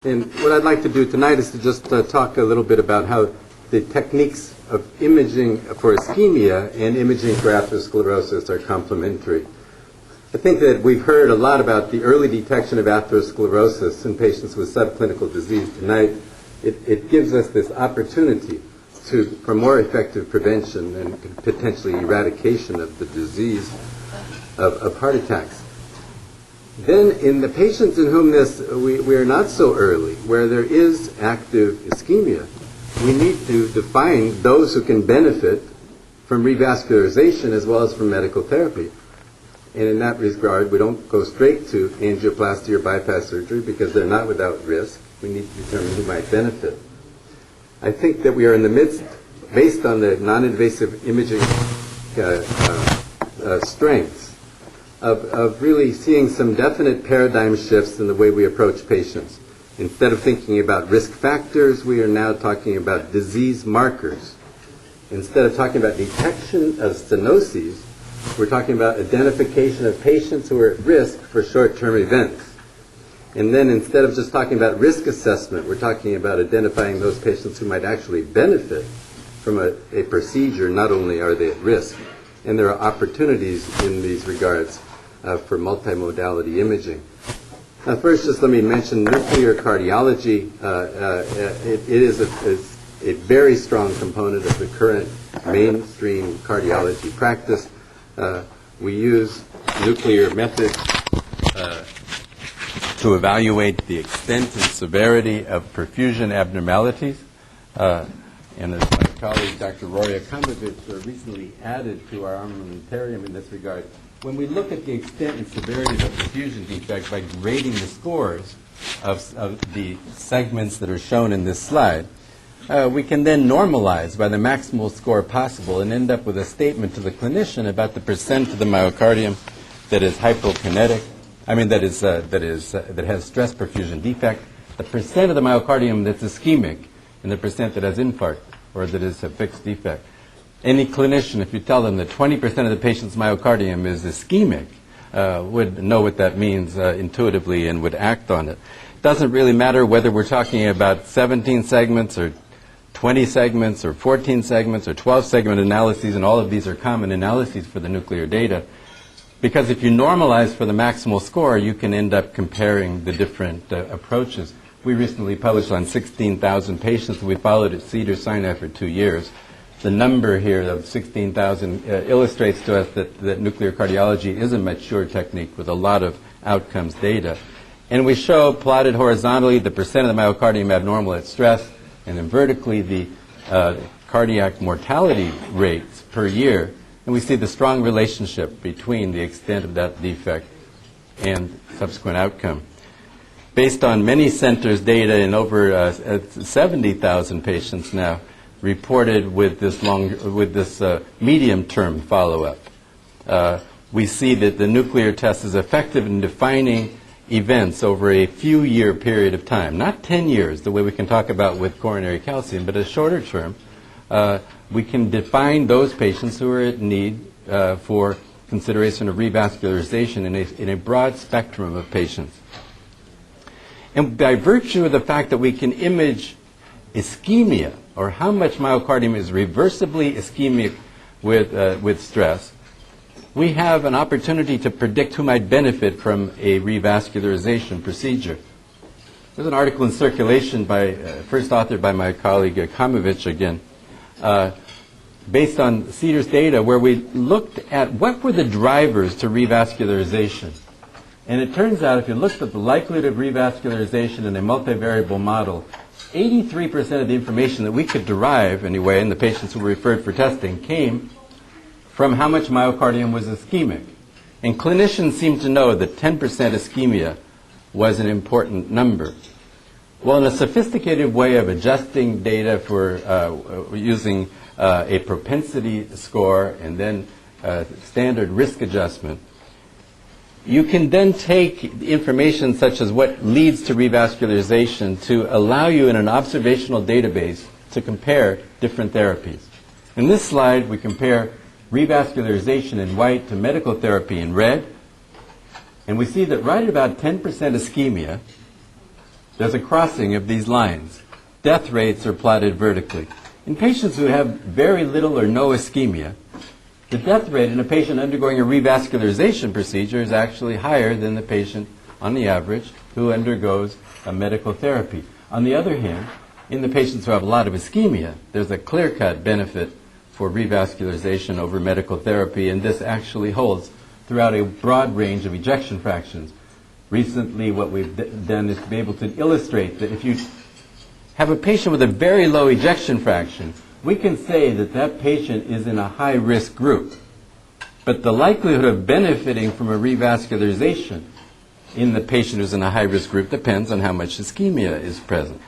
And what I'd like to do tonight is to just talk a little bit about how the techniques of imaging for ischemia and imaging for atherosclerosis are complementary. I think that we've heard a lot about the early detection of atherosclerosis in patients with subclinical disease tonight. It gives us this opportunity for more effective prevention and potentially eradication of the disease of heart attacks. Then in the patients in whom we are not so early, where there is active ischemia, we need to define those who can benefit from revascularization as well as from medical therapy. And in that regard, we don't go straight to angioplasty or bypass surgery because they're not without risk. We need to determine who might benefit. I think that we are in the midst, based on the non-invasive imaging strengths, of really seeing some definite paradigm shifts in the way we approach patients. Instead of thinking about risk factors, we are now talking about disease markers. Instead of talking about detection of stenoses, we're talking about identification of patients who are at risk for short-term events. And then instead of just talking about risk assessment, we're talking about identifying those patients who might actually benefit from a procedure. Not only are they at risk, and there are opportunities in these regards for multimodality imaging. Now first, just let me mention nuclear cardiology. It is a very strong component of the current mainstream cardiology practice. We use nuclear methods to evaluate the extent and severity of perfusion abnormalities. And as my colleague, Dr. Rory Akamovich, recently added to our armamentarium in this regard, when we look at the extent and severity of a perfusion defect by grading the scores of the segments that are shown in this slide, we can then normalize by the maximal score possible and end up with a statement to the clinician about the percent of the myocardium that is hypokinetic, that has stress perfusion defect, the percent of the myocardium that's ischemic, and the percent that has infarct or that is a fixed defect. Any clinician, if you tell them that 20% of the patient's myocardium is ischemic, would know what that means intuitively and would act on it. It doesn't really matter whether we're talking about 17 segments or 20 segments or 14 segments or 12 segment analyses, and all of these are common analyses for the nuclear data, because if you normalize for the maximal score, you can end up comparing the different approaches. We recently published on 16,000 patients that we followed at Cedars-Sinai for 2 years. The number here of 16,000 illustrates to us that nuclear cardiology is a mature technique with a lot of outcomes data. And we show, plotted horizontally, the percent of the myocardium abnormal at stress, and then vertically the cardiac mortality rates per year. And we see the strong relationship between the extent of that defect and subsequent outcome. Based on many centers' data in over 70,000 patients now, reported with this medium-term follow-up. We see that the nuclear test is effective in defining events over a few-year period of time. Not 10 years, the way we can talk about with coronary calcium, but a shorter term. We can define those patients who are at need for consideration of revascularization in a broad spectrum of patients. And by virtue of the fact that we can image ischemia, or how much myocardium is reversibly ischemic with stress, we have an opportunity to predict who might benefit from a revascularization procedure. There's an article in circulation first authored by my colleague Akamovich again, based on Cedars data, where we looked at what were the drivers to revascularization. And it turns out, if you looked at the likelihood of revascularization in a multivariable model, 83% of the information that we could derive, anyway, in the patients who were referred for testing came from how much myocardium was ischemic. And clinicians seemed to know that 10% ischemia was an important number. Well, in a sophisticated way of adjusting data for using a propensity score and then standard risk adjustment, you can then take information such as what leads to revascularization to allow you in an observational database to compare different therapies. In this slide, we compare revascularization in white to medical therapy in red, and we see that right at about 10% ischemia, there's a crossing of these lines. Death rates are plotted vertically. In patients who have very little or no ischemia, the death rate in a patient undergoing a revascularization procedure is actually higher than the patient, on the average, who undergoes a medical therapy. On the other hand, in the patients who have a lot of ischemia, there's a clear-cut benefit for revascularization over medical therapy, and this actually holds throughout a broad range of ejection fractions. Recently, what we've done is to be able to illustrate that if you have a patient with a very low ejection fraction, we can say that that patient is in a high-risk group. But the likelihood of benefiting from a revascularization in the patient who's in a high-risk group depends on how much ischemia is present.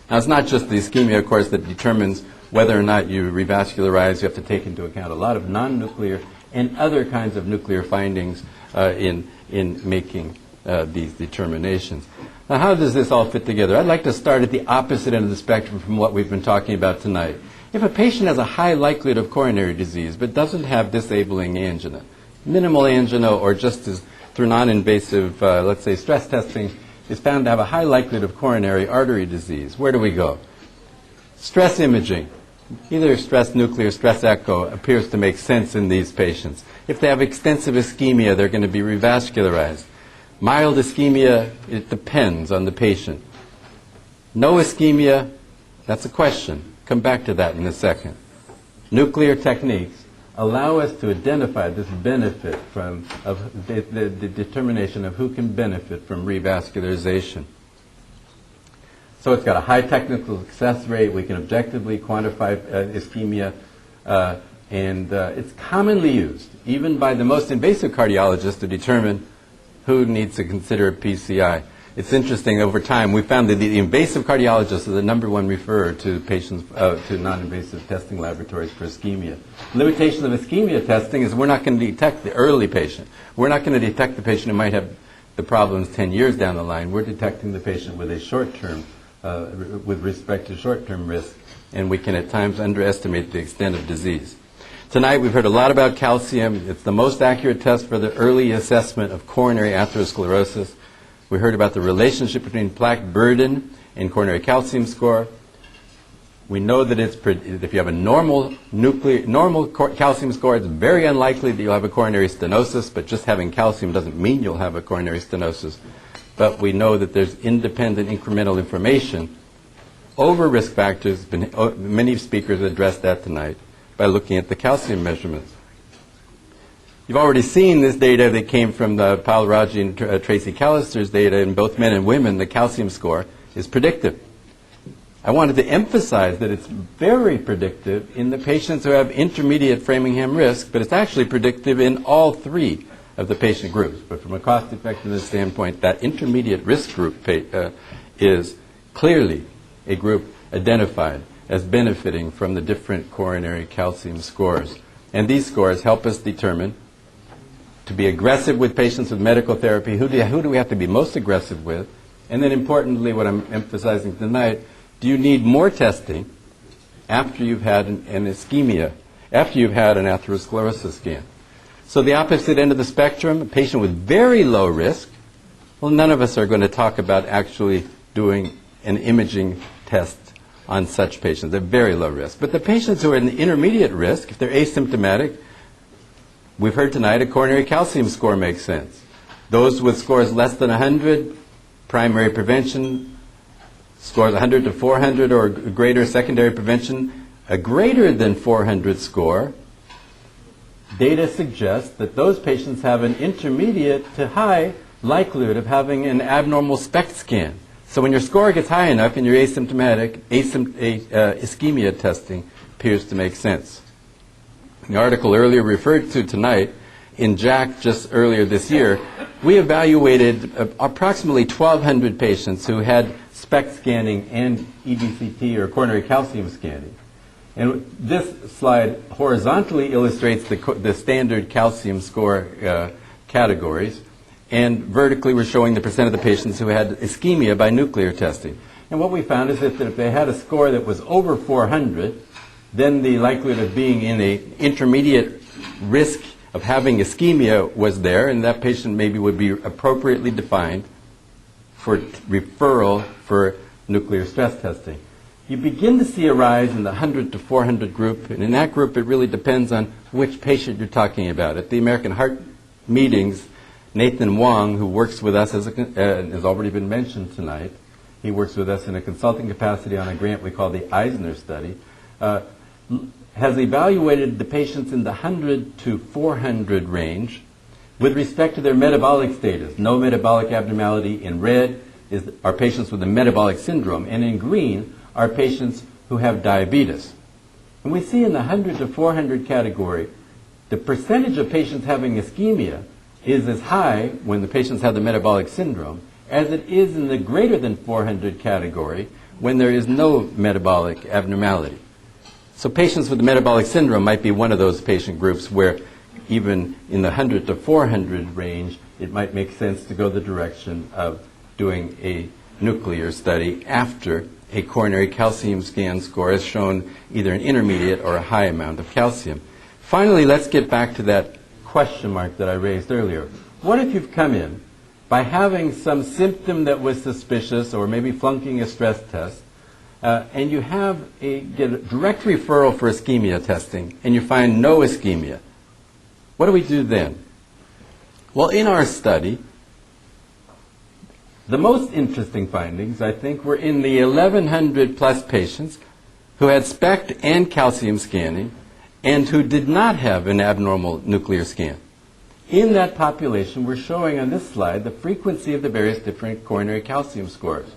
Now, it's not just the ischemia, of course, that determines whether or not you revascularize. You have to take into account a lot of non-nuclear and other kinds of nuclear findings in making these determinations. Now, how does this all fit together? I'd like to start at the opposite end of the spectrum from what we've been talking about tonight. If a patient has a high likelihood of coronary disease but doesn't have disabling angina, minimal angina, or just as through non-invasive, let's say, stress testing, is found to have a high likelihood of coronary artery disease, where do we go? Stress imaging, either stress nuclear, stress echo, appears to make sense in these patients. If they have extensive ischemia, they're going to be revascularized. Mild ischemia, it depends on the patient. No ischemia, that's a question. Come back to that in a second. Nuclear techniques allow us to identify this benefit from the determination of who can benefit from revascularization. So it's got a high technical success rate. We can objectively quantify ischemia, and it's commonly used, even by the most invasive cardiologists, to determine who needs to consider a PCI. It's interesting, over time, we found that the invasive cardiologists are the number one referrer to patients, to non-invasive testing laboratories for ischemia. Limitation of ischemia testing is we're not going to detect the early patient. We're not going to detect the patient who might have the problems 10 years down the line. We're detecting the patient with a short-term, with respect to short-term risk, and we can at times underestimate the extent of disease. Tonight we've heard a lot about calcium. It's the most accurate test for the early assessment of coronary atherosclerosis. We heard about the relationship between plaque burden and coronary calcium score. We know that if you have a normal calcium score, it's very unlikely that you'll have a coronary stenosis, but just having calcium doesn't mean you'll have a coronary stenosis. But we know that there's independent incremental information over risk factors. Many speakers addressed that tonight by looking at the calcium measurements. You've already seen this data that came from the Paul Raji and Tracy Callister's data. In both men and women, the calcium score is predictive. I wanted to emphasize that it's very predictive in the patients who have intermediate Framingham risk, but it's actually predictive in all three of the patient groups. But from a cost-effectiveness standpoint, that intermediate risk group is clearly a group identified as benefiting from the different coronary calcium scores. And these scores help us determine to be aggressive with patients with medical therapy. Who do we have to be most aggressive with? And then importantly, what I'm emphasizing tonight, do you need more testing after you've had an ischemia, after you've had an atherosclerosis scan? So the opposite end of the spectrum, a patient with very low risk, well, none of us are going to talk about actually doing an imaging test on such patients. They're very low risk. But the patients who are in the intermediate risk, if they're asymptomatic, we've heard tonight a coronary calcium score makes sense. Those with scores less than 100, primary prevention, scores 100 to 400 or greater, secondary prevention, a greater than 400 score, data suggests that those patients have an intermediate to high likelihood of having an abnormal SPECT scan. So when your score gets high enough and you're asymptomatic, ischemia testing appears to make sense. The article earlier referred to tonight in JACC just earlier this year, we evaluated approximately 1,200 patients who had SPECT scanning and EBCT or coronary calcium scanning. And this slide horizontally illustrates the standard calcium score categories, and vertically we're showing the percent of the patients who had ischemia by nuclear testing. And what we found is that if they had a score that was over 400, then the likelihood of being in an intermediate risk of having ischemia was there, and that patient maybe would be appropriately defined for referral for nuclear stress testing. You begin to see a rise in the 100 to 400 group, and in that group it really depends on which patient you're talking about. At the American Heart meetings, Nathan Wong, who works with us, has already been mentioned tonight, he works with us in a consulting capacity on a grant we call the Eisner study, has evaluated the patients in the 100 to 400 range with respect to their metabolic status. No metabolic abnormality. In red are patients with a metabolic syndrome, and in green are patients who have diabetes. And we see in the 100 to 400 category, the percentage of patients having ischemia is as high when the patients have the metabolic syndrome as it is in the greater than 400 category when there is no metabolic abnormality. So patients with the metabolic syndrome might be one of those patient groups where even in the 100 to 400 range, it might make sense to go the direction of doing a nuclear study after a coronary calcium scan score has shown either an intermediate or a high amount of calcium. Finally, let's get back to that question mark that I raised earlier. What if you've come in by having some symptom that was suspicious or maybe flunking a stress test, and you get a direct referral for ischemia testing, and you find no ischemia? What do we do then? Well, in our study, the most interesting findings, I think, were in the 1,100 plus patients who had SPECT and calcium scanning and who did not have an abnormal nuclear scan. In that population, we're showing on this slide the frequency of the various different coronary calcium scores.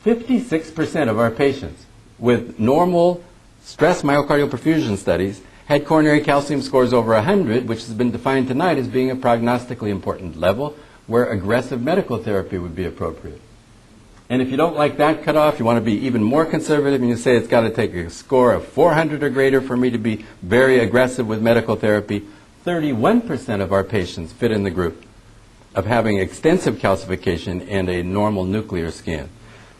56% of our patients with normal stress myocardial perfusion studies had coronary calcium scores over 100, which has been defined tonight as being a prognostically important level where aggressive medical therapy would be appropriate. And if you don't like that cutoff, you want to be even more conservative and you say it's got to take a score of 400 or greater for me to be very aggressive with medical therapy, 31% of our patients fit in the group of having extensive calcification and a normal nuclear scan.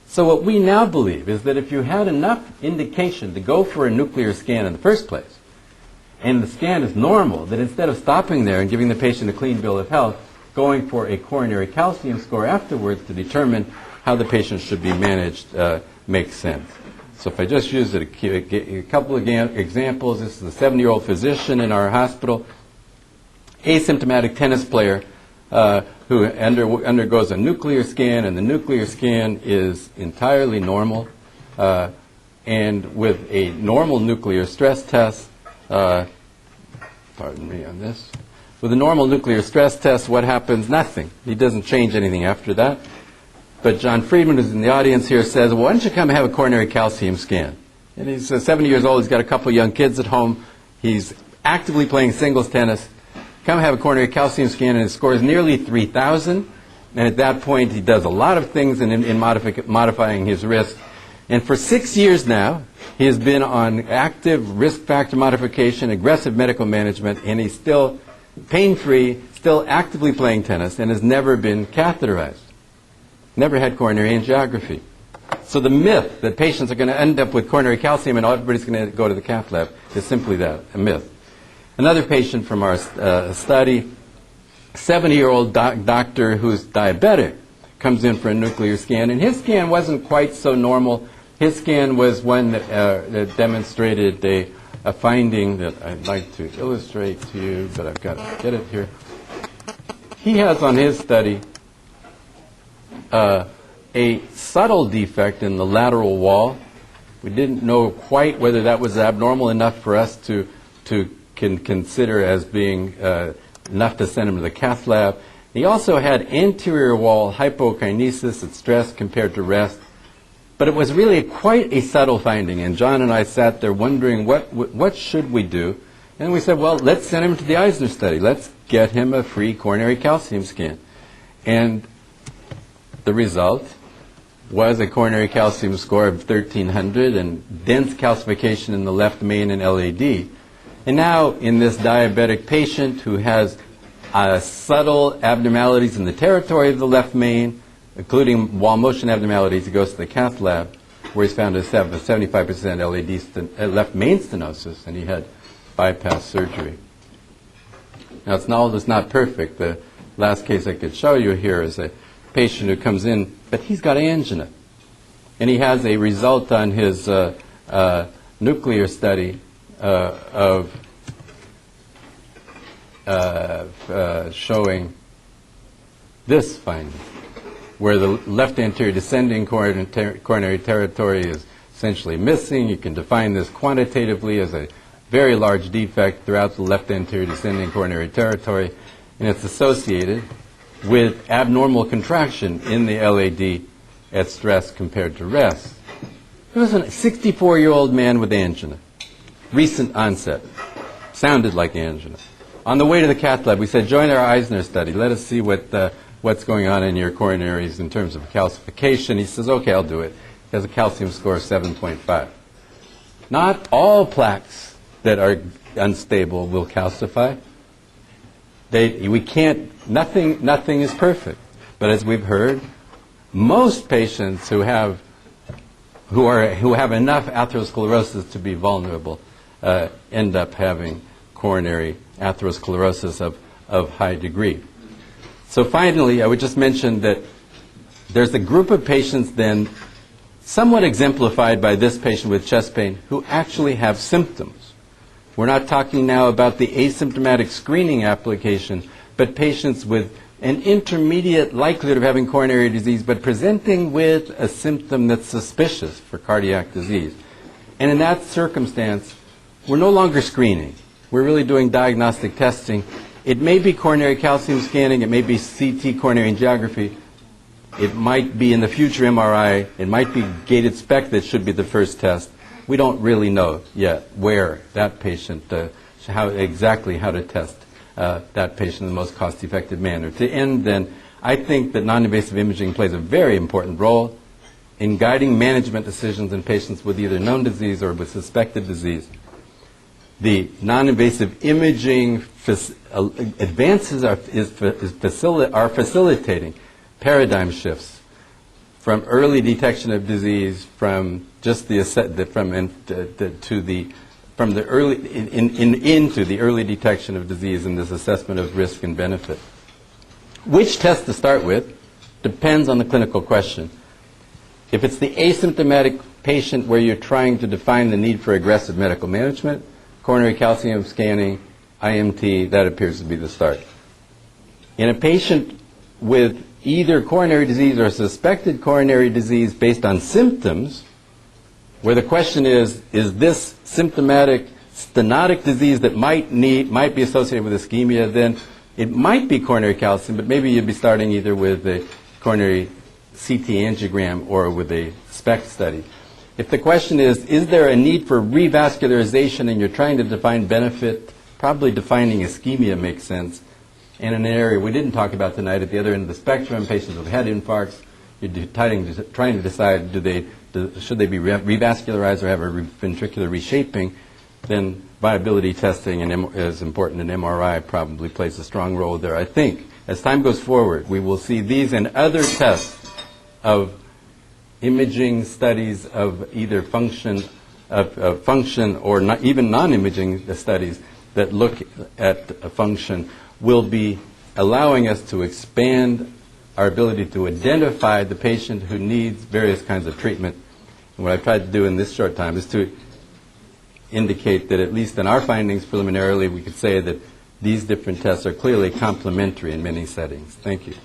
So what we now believe is that if you had enough indication to go for a nuclear scan in the first place, and the scan is normal, that instead of stopping there and giving the patient a clean bill of health, going for a coronary calcium score afterwards to determine how the patient should be managed makes sense. So if I just use a couple of examples, this is a 70-year-old physician in our hospital, asymptomatic tennis player who undergoes a nuclear scan, and the nuclear scan is entirely normal, and with a normal nuclear stress test, pardon me on this, with a normal nuclear stress test, what happens? Nothing. He doesn't change anything after that. But John Friedman, who's in the audience here, says, well, why don't you come have a coronary calcium scan? And he's 70 years old. He's got a couple of young kids at home. He's actively playing singles tennis. Come have a coronary calcium scan, and his score is nearly 3,000. And at that point, he does a lot of things in modifying his risk. And for 6 years now, he has been on active risk factor modification, aggressive medical management, and he's still pain-free, still actively playing tennis, and has never been catheterized. Never had coronary angiography. So the myth that patients are going to end up with coronary calcium and everybody's going to go to the cath lab is simply that, a myth. Another patient from our study, 70-year-old doctor who's diabetic, comes in for a nuclear scan, and his scan wasn't quite so normal. His scan was one that demonstrated a finding that I'd like to illustrate to you, but I've got to get it here. He has on his study a subtle defect in the lateral wall. We didn't know quite whether that was abnormal enough for us to consider as being enough to send him to the cath lab. He also had anterior wall hypokinesis at stress compared to rest. But it was really quite a subtle finding, and John and I sat there wondering what should we do. And we said, well, let's send him to the Eisner study. Let's get him a free coronary calcium scan. And the result was a coronary calcium score of 1,300 and dense calcification in the left main and LAD. And now in this diabetic patient who has subtle abnormalities in the territory of the left main, including wall motion abnormalities, he goes to the cath lab where he's found to have a 75% left main stenosis, and he had bypass surgery. Now, all this not perfect. The last case I could show you here is a patient who comes in, but he's got angina. And he has a result on his nuclear study showing this finding, where the left anterior descending coronary territory is essentially missing. You can define this quantitatively as a very large defect throughout the left anterior descending coronary territory, and it's associated with abnormal contraction in the LAD at stress compared to rest. It was a 64-year-old man with angina, recent onset, sounded like angina. On the way to the cath lab, we said, join our Eisner study. Let us see what's going on in your coronaries in terms of calcification. He says, okay, I'll do it. He has a calcium score of 7.5. Not all plaques that are unstable will calcify. Nothing is perfect. But as we've heard, most patients who have enough atherosclerosis to be vulnerable end up having coronary atherosclerosis of high degree. So finally, I would just mention that there's a group of patients then, somewhat exemplified by this patient with chest pain, who actually have symptoms. We're not talking now about the asymptomatic screening application, but patients with an intermediate likelihood of having coronary disease, but presenting with a symptom that's suspicious for cardiac disease. And in that circumstance, we're no longer screening. We're really doing diagnostic testing. It may be coronary calcium scanning. It may be CT coronary angiography. It might be in the future MRI. It might be gated SPECT that should be the first test. We don't really know yet where that patient, how to test that patient in the most cost-effective manner. To end, then, I think that non-invasive imaging plays a very important role in guiding management decisions in patients with either known disease or with suspected disease. The non-invasive imaging advances are facilitating paradigm shifts from early detection of disease, from just into the early detection of disease and this assessment of risk and benefit. Which test to start with depends on the clinical question. If it's the asymptomatic patient where you're trying to define the need for aggressive medical management, coronary calcium scanning, IMT, that appears to be the start. In a patient with either coronary disease or suspected coronary disease based on symptoms, where the question is this symptomatic stenotic disease that might be associated with ischemia, then it might be coronary calcium, but maybe you'd be starting either with a coronary CT angiogram or with a SPECT study. If the question is there a need for revascularization and you're trying to define benefit, probably defining ischemia makes sense. And in an area we didn't talk about tonight, at the other end of the spectrum, patients with head infarcts, you're trying to decide should they be revascularized or have a ventricular reshaping, then viability testing is important, and MRI probably plays a strong role there. I think as time goes forward, we will see these and other tests of imaging studies of either function or not, even non-imaging studies that look at a function will be allowing us to expand our ability to identify the patient who needs various kinds of treatment. And what I've tried to do in this short time is to indicate that at least in our findings preliminarily we could say that these different tests are clearly complementary in many settings. Thank you.